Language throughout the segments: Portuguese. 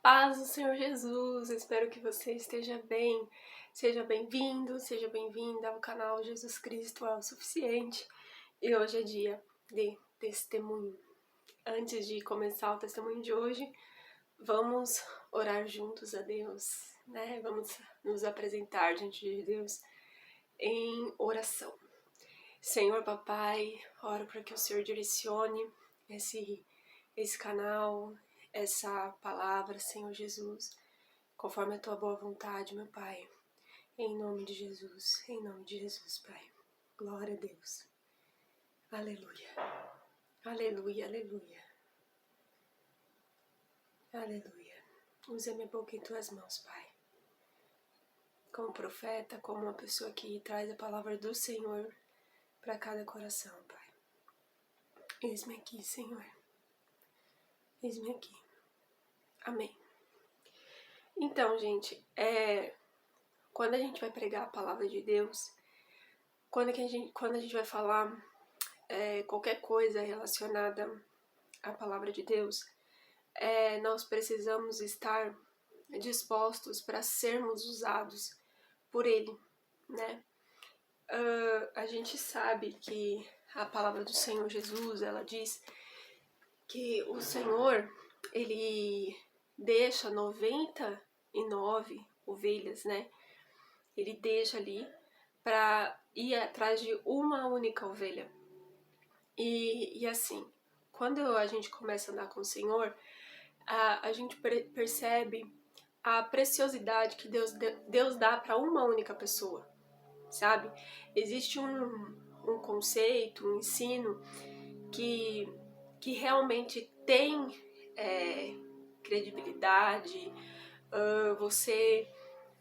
paz do Senhor Jesus, espero que você esteja bem. Seja bem-vindo, seja bem-vinda ao canal Jesus Cristo é o Suficiente. E hoje é dia de testemunho. Antes de começar o testemunho de hoje, vamos orar juntos a Deus, né? Vamos nos apresentar diante de Deus em oração. Senhor Papai, oro para que o Senhor direcione esse canal, essa palavra, Senhor Jesus, conforme a Tua boa vontade, meu Pai. Em nome de Jesus, Pai. Glória a Deus. Aleluia. Aleluia, aleluia. Aleluia. Usa minha boca em Tuas mãos, Pai. Como profeta, como uma pessoa que traz a palavra do Senhor para cada coração, Pai. Eis-me aqui, Senhor. Eis-me aqui. Amém. Então, gente, quando a gente vai pregar a palavra de Deus, quando a gente vai falar qualquer coisa relacionada à palavra de Deus, nós precisamos estar dispostos para sermos usados por Ele, né? A gente sabe que a palavra do Senhor Jesus, ela diz que o Senhor, Ele deixa 99 ovelhas, né? Ele deixa ali para ir atrás de uma única ovelha. E assim, quando a gente começa a andar com o Senhor, a gente percebe a preciosidade que Deus dá para uma única pessoa, sabe? Existe um conceito, um ensino que realmente tem credibilidade, você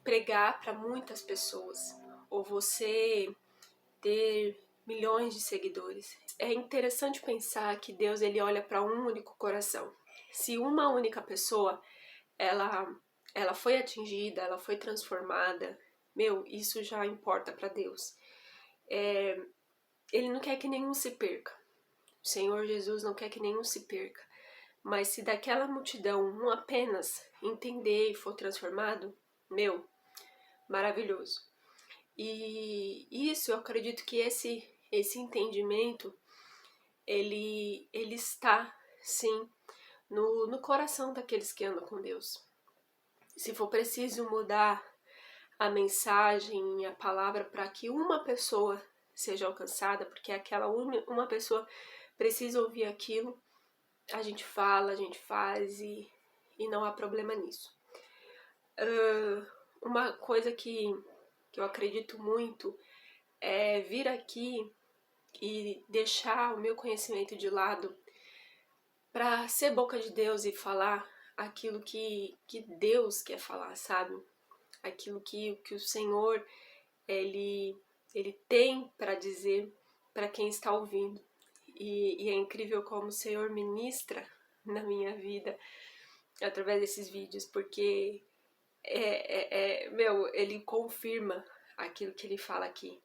pregar para muitas pessoas, ou você ter milhões de seguidores. É interessante pensar que Deus, ele olha para um único coração. Se uma única pessoa ela foi atingida, ela foi transformada, isso já importa para Deus. Ele não quer que nenhum se perca. O Senhor Jesus não quer que nenhum se perca. Mas se daquela multidão um apenas entender e for transformado, maravilhoso. E isso, eu acredito que esse entendimento, ele está, sim, no coração daqueles que andam com Deus. Se for preciso mudar a mensagem, a palavra, para que uma pessoa seja alcançada, porque aquela uma pessoa precisa ouvir aquilo, a gente fala, a gente faz e não há problema nisso. Uma coisa que eu acredito muito é vir aqui e deixar o meu conhecimento de lado para ser boca de Deus e falar aquilo que Deus quer falar, sabe? Aquilo que o Senhor ele tem para dizer para quem está ouvindo. E é incrível como o Senhor ministra na minha vida através desses vídeos, porque ele confirma aquilo que ele fala aqui.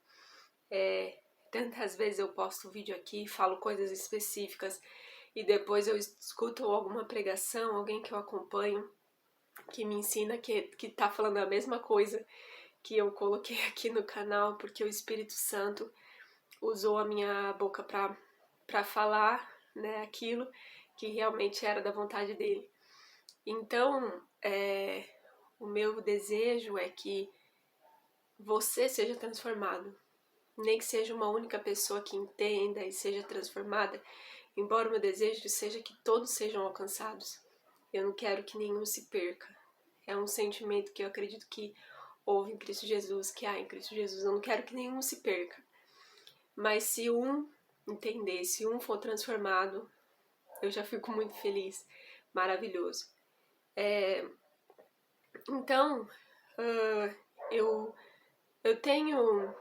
Tantas vezes eu posto vídeo aqui, falo coisas específicas e depois eu escuto alguma pregação, alguém que eu acompanho, que me ensina que tá falando a mesma coisa que eu coloquei aqui no canal, porque o Espírito Santo usou a minha boca para falar, né, aquilo que realmente era da vontade dele. Então, o meu desejo é que você seja transformado, nem que seja uma única pessoa que entenda e seja transformada, embora o meu desejo seja que todos sejam alcançados. Eu não quero que nenhum se perca. É um sentimento que eu acredito que houve em Cristo Jesus, que há em Cristo Jesus. Eu não quero que nenhum se perca. Mas se um entender, se um for transformado, eu já fico muito feliz. Maravilhoso. Então, eu tenho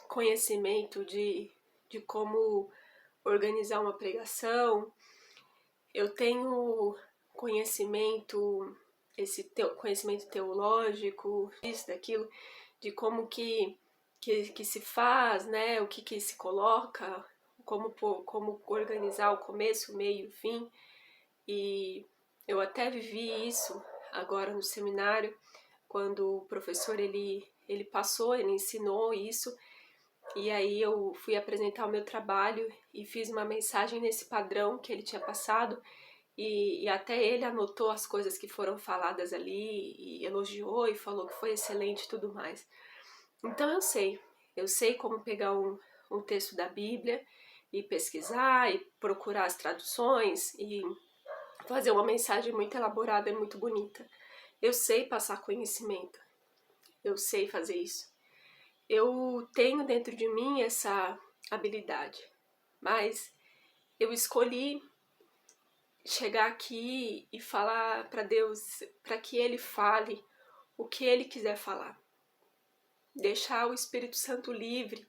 conhecimento de como organizar uma pregação, eu tenho conhecimento, conhecimento teológico, isso, daquilo, de como que se faz, né, o que se coloca, como organizar o começo, o meio e o fim, e eu até vivi isso agora no seminário, quando o professor ele passou, ele ensinou isso, e aí eu fui apresentar o meu trabalho e fiz uma mensagem nesse padrão que ele tinha passado, e até ele anotou as coisas que foram faladas ali, e elogiou e falou que foi excelente e tudo mais. Então eu sei como pegar um texto da Bíblia e pesquisar e procurar as traduções e fazer uma mensagem muito elaborada e muito bonita. Eu sei passar conhecimento, eu sei fazer isso. Eu tenho dentro de mim essa habilidade, mas eu escolhi chegar aqui e falar para Deus, para que Ele fale o que Ele quiser falar. Deixar o Espírito Santo livre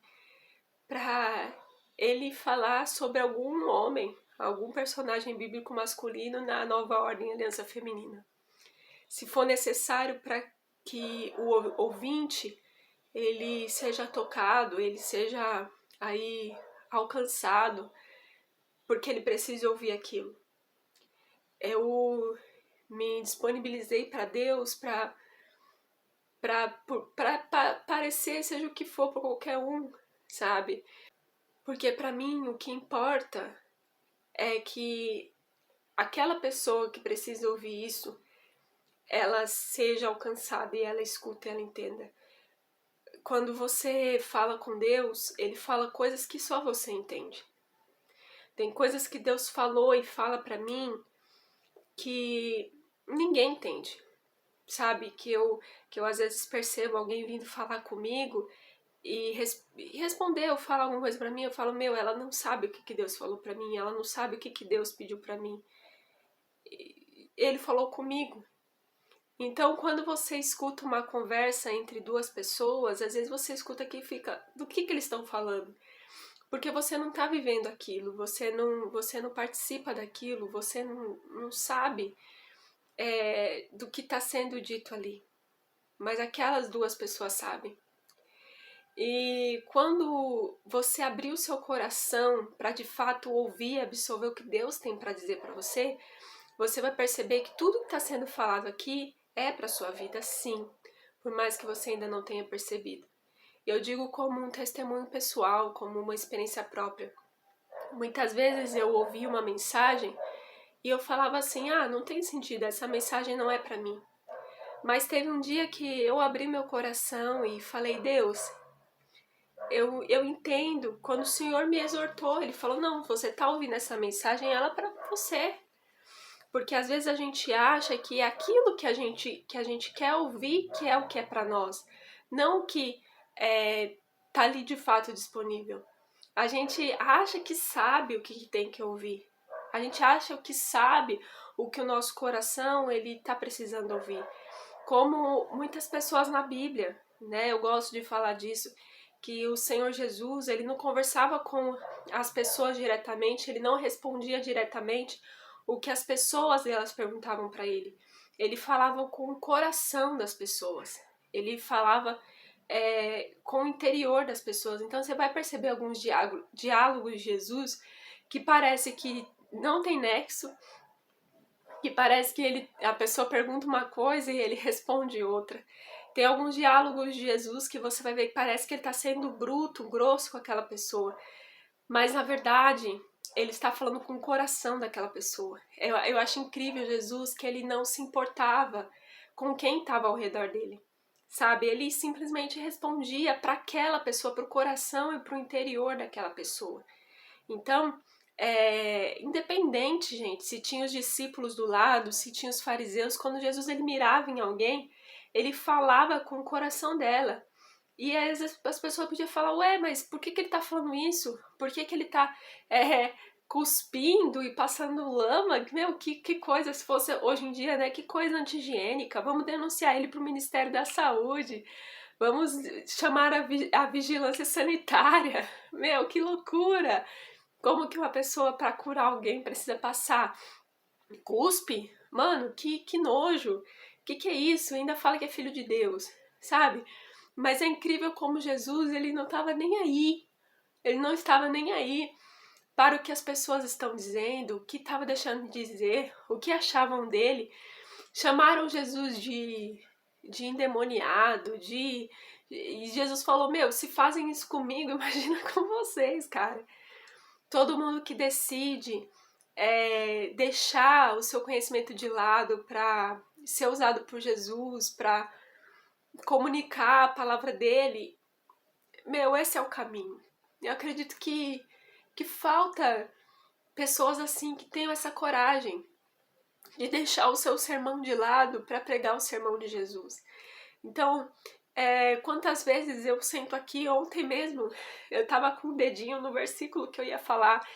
para Ele falar sobre algum homem, algum personagem bíblico masculino na nova ordem Aliança Feminina. Se for necessário para que o ouvinte ele seja tocado, ele seja aí alcançado, porque ele precisa ouvir aquilo. Eu me disponibilizei para Deus para parecer seja o que for para qualquer um, sabe? Porque para mim o que importa é que aquela pessoa que precisa ouvir isso, ela seja alcançada e ela escuta e ela entenda. Quando você fala com Deus, Ele fala coisas que só você entende. Tem coisas que Deus falou e fala pra mim que ninguém entende, sabe? Que eu às vezes percebo alguém vindo falar comigo e responder ou falar alguma coisa pra mim, eu falo, ela não sabe o que Deus falou pra mim, ela não sabe o que Deus pediu pra mim. Ele falou comigo. Então, quando você escuta uma conversa entre duas pessoas, às vezes você escuta que fica, do que eles estão falando? Porque você não está vivendo aquilo, você não participa daquilo, você não sabe do que está sendo dito ali. Mas aquelas duas pessoas sabem. E quando você abrir o seu coração para de fato ouvir e absorver o que Deus tem para dizer para você, você vai perceber que tudo que está sendo falado aqui é para sua vida, sim, por mais que você ainda não tenha percebido. Eu digo como um testemunho pessoal, como uma experiência própria. Muitas vezes eu ouvi uma mensagem e eu falava assim, não tem sentido, essa mensagem não é para mim. Mas teve um dia que eu abri meu coração e falei, Deus, eu entendo, quando o Senhor me exortou, Ele falou, não, você está ouvindo essa mensagem, ela é para você. Porque às vezes a gente acha que é aquilo que a gente quer ouvir que é o que é para nós, não o que tá ali de fato disponível. A gente acha que sabe o que tem que ouvir. A gente acha que sabe o que o nosso coração ele tá precisando ouvir. Como muitas pessoas na Bíblia, né? Eu gosto de falar disso, que o Senhor Jesus, ele não conversava com as pessoas diretamente, ele não respondia diretamente o que as pessoas elas perguntavam para ele. Ele falava com o coração das pessoas. Ele falava com o interior das pessoas. Então você vai perceber alguns diálogos de Jesus que parece que não tem nexo, que parece que a pessoa pergunta uma coisa e ele responde outra. Tem alguns diálogos de Jesus que você vai ver que parece que ele está sendo bruto, grosso com aquela pessoa. Mas na verdade, ele está falando com o coração daquela pessoa. Eu acho incrível Jesus que ele não se importava com quem estava ao redor dele. Sabe, ele simplesmente respondia para aquela pessoa, para o coração e para o interior daquela pessoa. Então, independente, gente, se tinha os discípulos do lado, se tinha os fariseus, quando Jesus ele mirava em alguém, ele falava com o coração dela. E às vezes as pessoas podiam falar, ué, mas por que ele tá falando isso? Por que ele tá cuspindo e passando lama? Meu, que coisa, se fosse hoje em dia, né? Que coisa anti-higiênica. Vamos denunciar ele pro Ministério da Saúde. Vamos chamar a vigilância sanitária. Meu, que loucura! Como que uma pessoa para curar alguém precisa passar cuspe? Mano, que nojo! Que é isso? Ainda fala que é filho de Deus, sabe? Mas é incrível como Jesus, ele não estava nem aí. Ele não estava nem aí para o que as pessoas estão dizendo, o que estava deixando de dizer, o que achavam dele. chamaram Jesus de endemoniado, e Jesus falou, meu, se fazem isso comigo, imagina com vocês, cara. Todo mundo que decide deixar o seu conhecimento de lado para ser usado por Jesus, para comunicar a palavra dele, meu, esse é o caminho. Eu acredito que falta pessoas assim que tenham essa coragem de deixar o seu sermão de lado para pregar o sermão de Jesus. Então, quantas vezes eu sento aqui, ontem mesmo, eu tava com o dedinho no versículo que eu ia falar,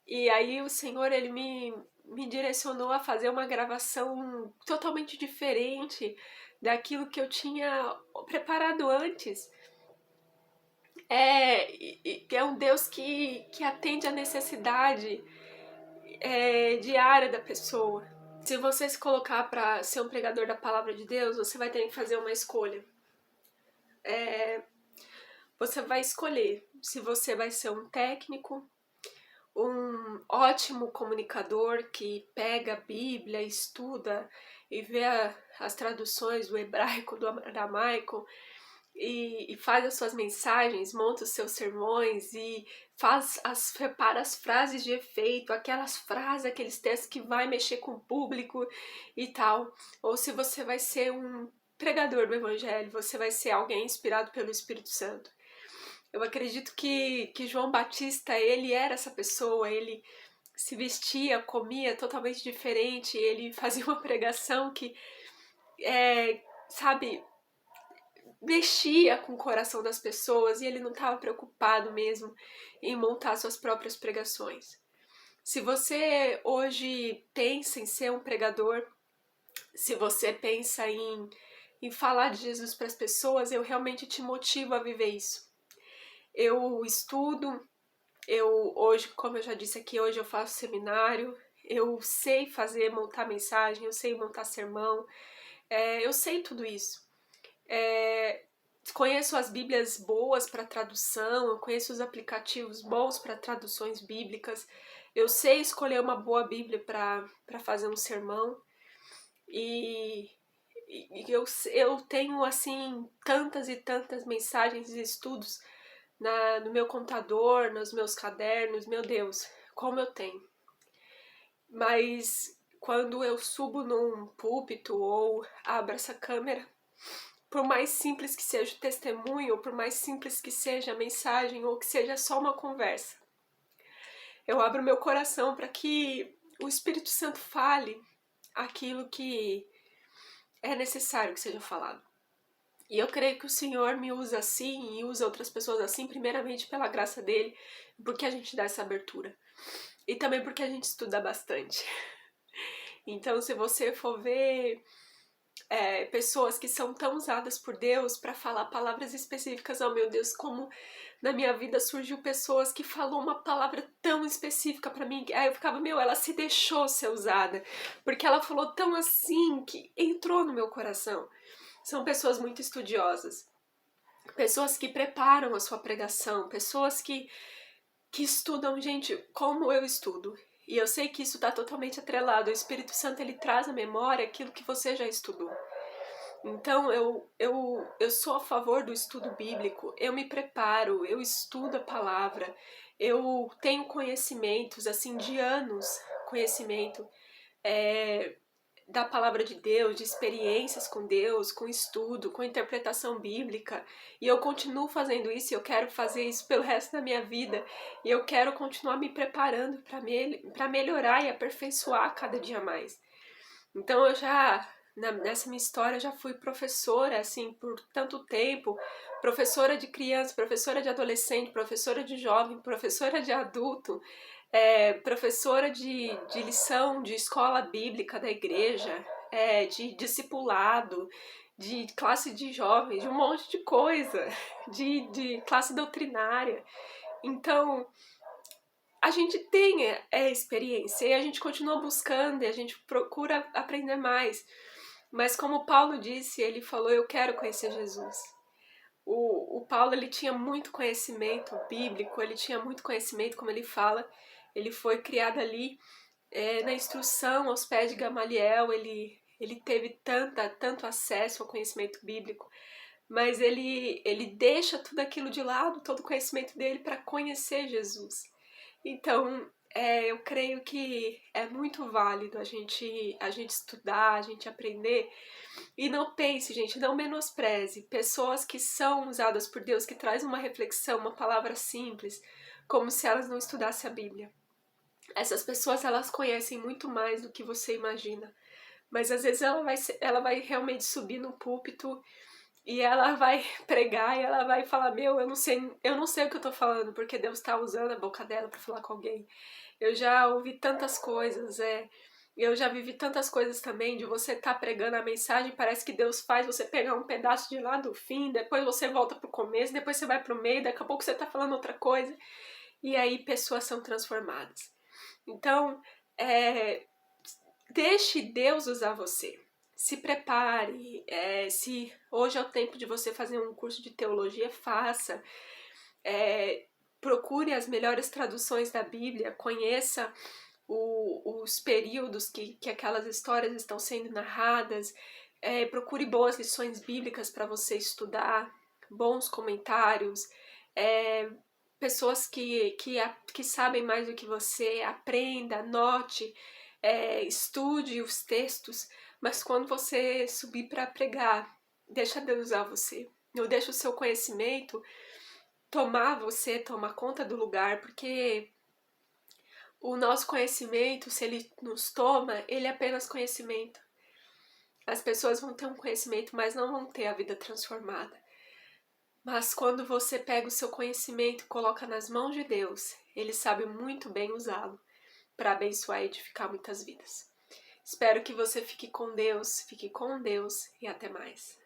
e aí o Senhor, ele me direcionou a fazer uma gravação totalmente diferente daquilo que eu tinha preparado antes. É um Deus que atende a necessidade diária da pessoa. Se você se colocar para ser um pregador da palavra de Deus, você vai ter que fazer uma escolha. Você vai escolher se você vai ser um técnico, um ótimo comunicador que pega a Bíblia, estuda e vê as traduções do hebraico, do aramaico, e faz as suas mensagens, monta os seus sermões e prepara as frases de efeito, aquelas frases, aqueles textos que vai mexer com o público e tal. Ou se você vai ser um pregador do evangelho, você vai ser alguém inspirado pelo Espírito Santo. Eu acredito que João Batista, ele era essa pessoa, ele se vestia, comia totalmente diferente, ele fazia uma pregação que, sabe, mexia com o coração das pessoas, e ele não estava preocupado mesmo em montar suas próprias pregações. Se você hoje pensa em ser um pregador, se você pensa em falar de Jesus para as pessoas, eu realmente te motivo a viver isso. Eu estudo, hoje, como eu já disse aqui, hoje eu faço seminário, eu sei montar mensagem, eu sei montar sermão, eu sei tudo isso. Conheço as Bíblias boas para tradução, eu conheço os aplicativos bons para traduções bíblicas, eu sei escolher uma boa Bíblia para fazer um sermão, e eu tenho assim tantas e tantas mensagens e estudos no meu computador, nos meus cadernos, meu Deus, como eu tenho. Mas quando eu subo num púlpito ou abro essa câmera, por mais simples que seja o testemunho, ou por mais simples que seja a mensagem, ou que seja só uma conversa, eu abro meu coração para que o Espírito Santo fale aquilo que é necessário que seja falado. E eu creio que o Senhor me usa assim e usa outras pessoas assim, primeiramente pela graça dele, porque a gente dá essa abertura. E também porque a gente estuda bastante. Então, se você for ver pessoas que são tão usadas por Deus para falar palavras específicas, oh meu Deus, como na minha vida surgiu pessoas que falou uma palavra tão específica para mim, aí eu ficava, meu, ela se deixou ser usada, porque ela falou tão assim que entrou no meu coração. São pessoas muito estudiosas, pessoas que preparam a sua pregação, pessoas que estudam, gente, como eu estudo. E eu sei que isso está totalmente atrelado. O Espírito Santo, ele traz à memória aquilo que você já estudou. Então, eu sou a favor do estudo bíblico, eu me preparo, eu estudo a palavra, eu tenho conhecimentos, assim, de anos, conhecimento da palavra de Deus, de experiências com Deus, com estudo, com interpretação bíblica, e eu continuo fazendo isso, e eu quero fazer isso pelo resto da minha vida, e eu quero continuar me preparando para melhorar e aperfeiçoar cada dia mais. Então eu nessa minha história, eu já fui professora, assim, por tanto tempo, professora de criança, professora de adolescente, professora de jovem, professora de adulto, professora de lição de escola bíblica da igreja, de discipulado, de classe de jovens, de um monte de coisa, de classe doutrinária. Então, a gente tem experiência e a gente continua buscando e a gente procura aprender mais. Mas como Paulo disse, ele falou, eu quero conhecer Jesus. O Paulo, ele tinha muito conhecimento bíblico, ele tinha muito conhecimento, como ele fala, ele foi criado ali na instrução aos pés de Gamaliel, ele ele teve tanto acesso ao conhecimento bíblico, mas ele deixa tudo aquilo de lado, todo o conhecimento dele, para conhecer Jesus. Então, eu creio que é muito válido a gente estudar, a gente aprender. E não pense, gente, não menospreze pessoas que são usadas por Deus, que traz uma reflexão, uma palavra simples, como se elas não estudassem a Bíblia. Essas pessoas, elas conhecem muito mais do que você imagina. Mas às vezes ela vai realmente subir no púlpito e ela vai pregar e ela vai falar: meu, eu não sei o que eu tô falando, porque Deus tá usando a boca dela para falar com alguém. Eu já ouvi tantas coisas, eu já vivi tantas coisas também, de você tá pregando a mensagem, parece que Deus faz você pegar um pedaço de lá do fim, depois você volta pro começo, depois você vai pro meio, daqui a pouco você tá falando outra coisa, e aí pessoas são transformadas. Então, deixe Deus usar você. Se prepare, se hoje é o tempo de você fazer um curso de teologia, faça. Procure as melhores traduções da Bíblia, conheça os períodos que aquelas histórias estão sendo narradas, procure boas lições bíblicas para você estudar, bons comentários, pessoas que sabem mais do que você, aprenda, anote, estude os textos, mas quando você subir para pregar, deixa Deus usar você, não deixa o seu conhecimento tomar conta do lugar, porque o nosso conhecimento, se ele nos toma, ele é apenas conhecimento. As pessoas vão ter um conhecimento, mas não vão ter a vida transformada. Mas quando você pega o seu conhecimento e coloca nas mãos de Deus, Ele sabe muito bem usá-lo para abençoar e edificar muitas vidas. Espero que você fique com Deus e até mais.